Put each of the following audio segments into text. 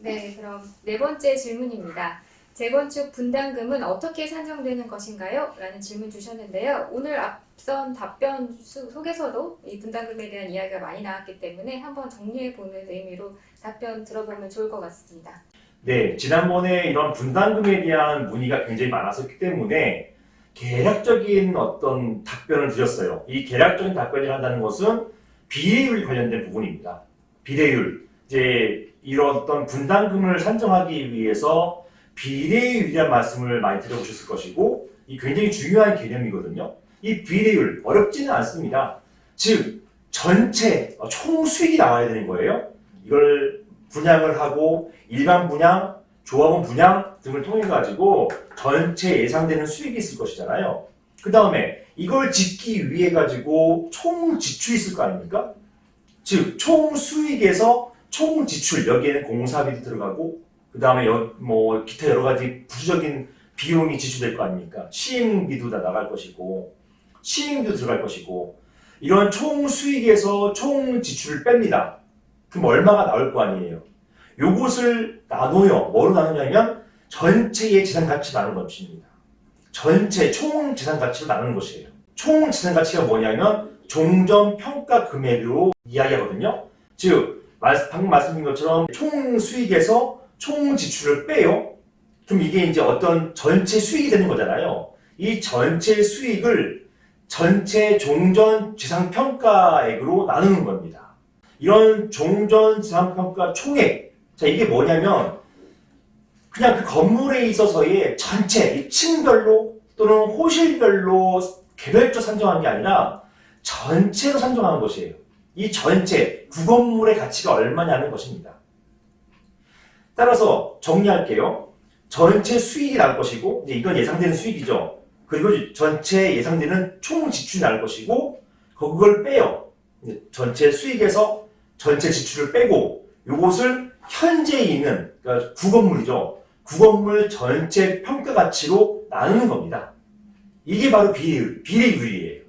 네, 그럼 네 번째 질문입니다. 재건축 분담금은 어떻게 산정되는 것인가요? 라는 질문 주셨는데요. 오늘 앞선 답변 속에서도 이 분담금에 대한 이야기가 많이 나왔기 때문에 한번 정리해보는 의미로 답변 들어보면 좋을 것 같습니다. 네, 지난번에 이런 분담금에 대한 문의가 굉장히 많았었기 때문에 개략적인 어떤 답변을 드렸어요. 이 개략적인 답변을 한다는 것은 비례율 관련된 부분입니다. 비례율. 이제 이런 어떤 분담금을 산정하기 위해서 비례율이라는 말씀을 많이 들어보셨을 것이고, 이 굉장히 중요한 개념이거든요. 이 비례율, 어렵지는 않습니다. 즉, 전체, 총 수익이 나와야 되는 거예요. 이걸 분양을 하고, 일반 분양, 조합원 분양 등을 통해 가지고 전체 예상되는 수익이 있을 것이잖아요. 그 다음에 이걸 짓기 위해 가지고 총 지출이 있을 거 아닙니까? 즉, 총 수익에서 총 지출, 여기에는 공사비도 들어가고, 그 다음에 뭐 기타 여러 가지 부수적인 비용이 지출될 거 아닙니까? 시행비도 다 나갈 것이고, 시행비도 들어갈 것이고, 이런 총 수익에서 총 지출을 뺍니다. 그럼 얼마가 나올 거 아니에요? 요것을 나눠요. 뭐로 나누냐면 전체의 재산 가치로 나누는 것입니다. 전체 총 재산 가치로 나누는 것이에요. 총 재산 가치가 뭐냐면 종전 평가 금액으로 이야기하거든요. 즉 방금 말씀드린 것처럼 총 수익에서 총 지출을 빼요. 그럼 이게 이제 어떤 전체 수익이 되는 거잖아요. 이 전체 수익을 전체 종전 재산 평가액으로 나누는 겁니다. 이런 종전 재산 평가 총액, 자 이게 뭐냐면 그냥 그 건물에 있어서의 전체 이 층별로 또는 호실별로 개별적 산정한 게 아니라 전체로 산정하는 것이에요. 이 전체 구건물의 가치가 얼마냐는 것입니다. 따라서 정리할게요. 전체 수익이 나올 것이고, 이제 이건 예상되는 수익이죠. 그리고 전체 예상되는 총 지출이 나올 것이고, 그걸 빼요. 전체 수익에서 전체 지출을 빼고, 요것을 현재 있는, 그러니까 구건물이죠. 구건물 전체 평가 가치로 나누는 겁니다. 이게 바로 비례율이에요.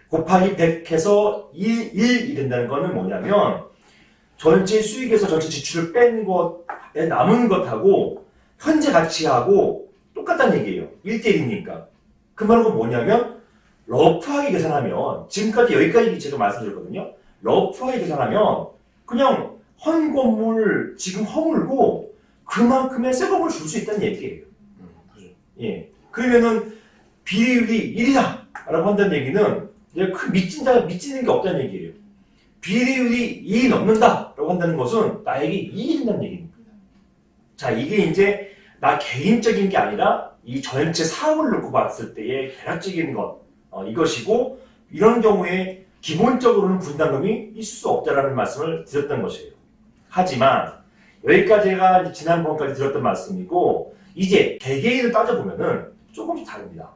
곱하기 100 해서 1이 된다는 거는 뭐냐면, 전체 수익에서 전체 지출을 뺀 것에 남은 것하고 현재 가치하고 똑같다는 얘기예요. 1대1이니까. 그 말은 뭐냐면 러프하게 계산하면 지금까지 여기까지 제가 말씀드렸거든요. 러프하게 계산하면 그냥 헌 건물 지금 허물고 그만큼의 새 건물 줄 수 있다는 얘기예요. 예. 그러면은 비례율이 1이다 라고 한다는 얘기는 그 미치는 게 없다는 얘기예요. 비례율이 2이 넘는다라고 한다는 것은 나에게 이익이 된다는 얘기입니다. 자, 이게 이제 나 개인적인 게 아니라 이 전체 사업을 놓고 봤을 때의 개략적인 것, 이것이고 이런 경우에 기본적으로는 분담금이 있을 수 없다라는 말씀을 드렸던 것이에요. 하지만 여기까지가 지난번까지 드렸던 말씀이고 이제 개개인을 따져보면은 조금씩 다릅니다.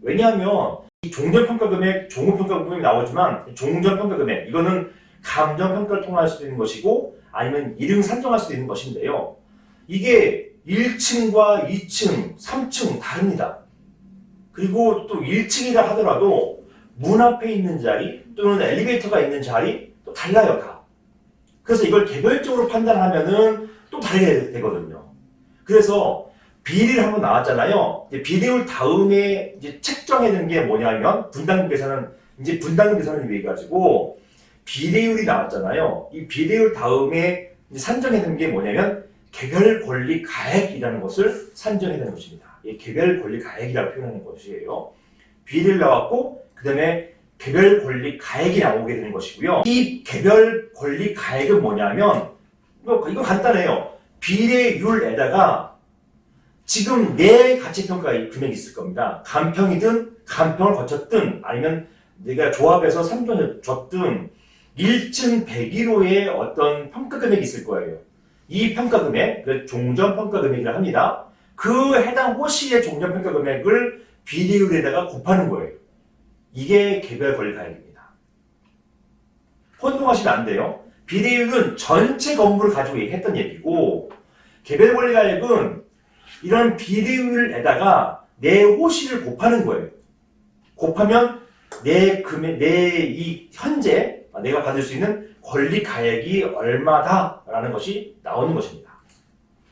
왜냐하면 이 종전평가금액, 종후평가금액이 나오지만 종전평가금액 이거는 감정평가를 통할 수도 있는 것이고 아니면 1등 산정할 수도 있는 것인데요. 이게 1층과 2층, 3층 다릅니다. 그리고 또 1층이라 하더라도 문 앞에 있는 자리 또는 엘리베이터가 있는 자리 또 달라요 다. 그래서 이걸 개별적으로 판단하면은 또 다르게 되거든요. 그래서 비례를 한번 나왔잖아요. 비례율 다음에 이제 책정해야 되는 게 뭐냐면 분담금 계산을 위해 가지고 비례율이 나왔잖아요. 이 비례율 다음에 산정해야 되는 게 뭐냐면 개별 권리 가액이라는 것을 산정해야 되는 것입니다. 이 개별 권리 가액이라고 표현하는 것이에요. 비례율 나왔고 그 다음에 개별 권리 가액이 나오게 되는 것이고요. 이 개별 권리 가액은 뭐냐면 이거 간단해요. 비례율에다가 지금 내 가치평가 금액이 있을 겁니다. 간평이든 간평을 거쳤든 아니면 내가 조합해서 산정해줬든 1층 101호의 어떤 평가금액이 있을 거예요. 이 평가금액, 종전평가금액이라 합니다. 그 해당 호시의 종전평가금액을 비례율에다가 곱하는 거예요. 이게 개별 권리 가액입니다. 혼동하시면 안 돼요. 비례율은 전체 건물을 가지고 했던 얘기고 개별 권리 가액은 이런 비례율에다가 내 호시를 곱하는 거예요. 곱하면 내 현재 내가 받을 수 있는 권리 가액이 얼마다라는 것이 나오는 것입니다.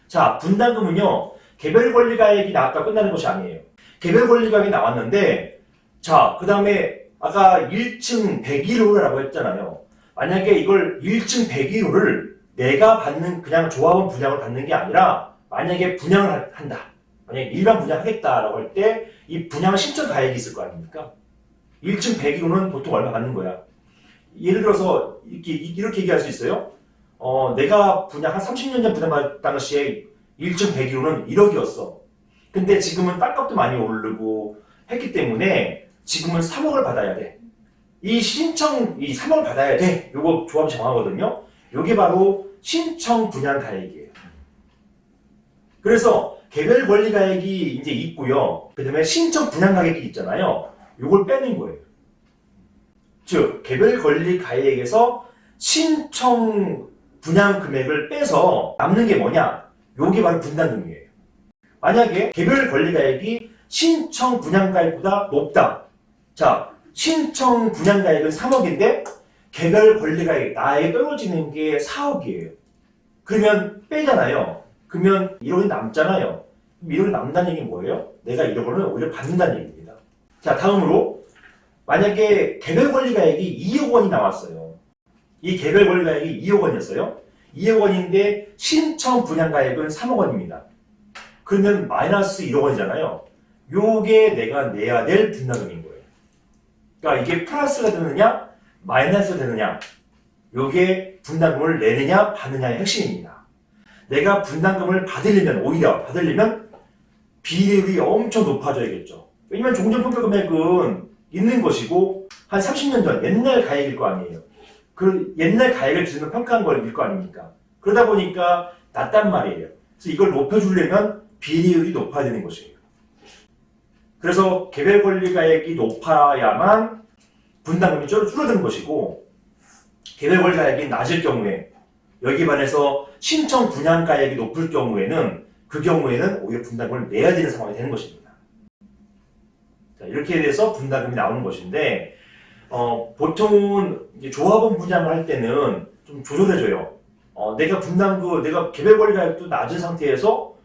자, 분담금은요, 개별 권리가액이 나왔다 끝나는 것이 아니에요. 개별 권리가액이 나왔는데, 자, 그 다음에 아까 1층 101호라고 했잖아요. 만약에 이걸 1층 101호를 내가 받는 그냥 조합원 분양을 받는 게 아니라 만약에 분양을 한다. 만약에 일반 분양하겠다라고 할 때 이 분양 신청 가액이 있을 거 아닙니까? 1층 101호는 보통 얼마 받는 거야? 예를 들어서 이렇게 얘기할 수 있어요. 내가 분양 한 30년 전 분양할 당시에 1층 101호는 1억이었어. 근데 지금은 땅값도 많이 오르고 했기 때문에 지금은 3억을 받아야 돼. 이 3억을 받아야 돼. 요거 조합이 정하거든요. 요게 바로 신청 분양 가액이에요. 그래서 개별 권리 가액이 이제 있고요. 그 다음에 신청 분양 가액이 있잖아요. 요걸 빼는 거예요. 즉, 개별 권리 가액에서 신청 분양 금액을 빼서 남는 게 뭐냐? 요게 바로 분담금이에요. 만약에 개별 권리 가액이 신청 분양 가액보다 높다. 자, 신청 분양 가액은 3억인데 개별 권리 가액 나에게 떨어지는 게 4억이에요. 그러면 빼잖아요. 그러면 1억이 남잖아요. 1억이 남는다는 얘기는 뭐예요? 내가 1억 원을 오히려 받는다는 얘기입니다. 자, 다음으로 만약에 개별 권리 가액이 2억 원이 나왔어요. 이 개별 권리 가액이 2억 원이었어요. 2억 원인데 신청 분양 가액은 3억 원입니다. 그러면 마이너스 1억 원이잖아요. 요게 내가 내야 될 분담금인 거예요. 그러니까 이게 플러스가 되느냐, 마이너스가 되느냐, 요게 분담금을 내느냐, 받느냐의 핵심입니다. 내가 분담금을 오히려 받으려면 비율이 엄청 높아져야겠죠. 왜냐면 종전평가 금액은 있는 것이고 한 30년 전 옛날 가액일 거 아니에요. 그 옛날 가액을 기준으로 평가한 거일 거 아닙니까? 그러다 보니까 낮단 말이에요. 그래서 이걸 높여주려면 비율이 높아야 되는 것이에요. 그래서 개별 권리 가액이 높아야만 분담금이 줄어드는 것이고 개별 권리 가액이 낮을 경우에 여기에 반해서 신청 분양 가액이 높을 경우에는 그 경우에는 오히려 분담금을 내야 되는 상황이 되는 것입니다. 자, 이렇게 돼서 분담금이 나오는 것인데 보통은 이제 조합원 분양을 할 때는 좀 조절해줘요. 내가 개별 권리 가액도 낮은 상태에서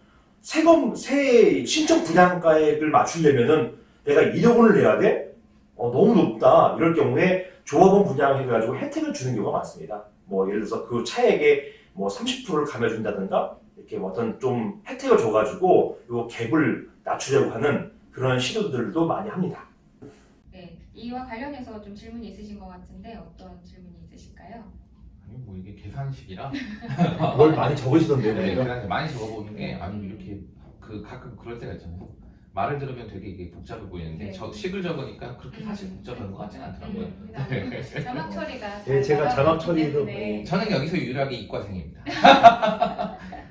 새 신청 분양 가액을 맞추려면은 내가 1억 원을 내야 돼? 너무 높다. 이럴 경우에 조합원 분양해가지고 혜택을 주는 경우가 많습니다. 뭐 예를 들어서 그 차액에 뭐 30%를 감해준다든가 이렇게 어떤 좀 혜택을 줘가지고 요 갭을 낮추려고 하는 그런 시도들도 많이 합니다. 네, 이와 관련해서 좀 질문이 있으신 것 같은데 어떤 질문이 있으실까요? 아니 뭐 이게 계산식이라 뭘 많이 적으시던데요, 네, 보니까? 계산식 많이 적어보는 게 아니 이렇게 가끔 그럴 때가 있잖아요. 말을 들으면 되게 이게 복잡해 보이는데 네. 식을 적으니까 그렇게 사실 복잡한 것 같지는 않더라고요. 자막 처리가 네, 제가 자막 처리도 네. 저는 여기서 유일하게 이과생입니다.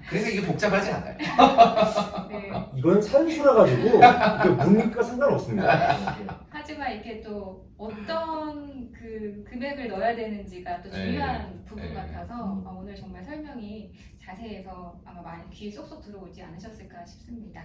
그래서 이게 복잡하지 않아요. 네. 이건 산수라 가지고 문과 상관없습니다. 하지만 이게 또 어떤 그 금액을 넣어야 되는지가 또 네. 중요한 부분 네. 같아서 오늘 정말 설명이 자세해서 아마 많이 귀에 쏙쏙 들어오지 않으셨을까 싶습니다.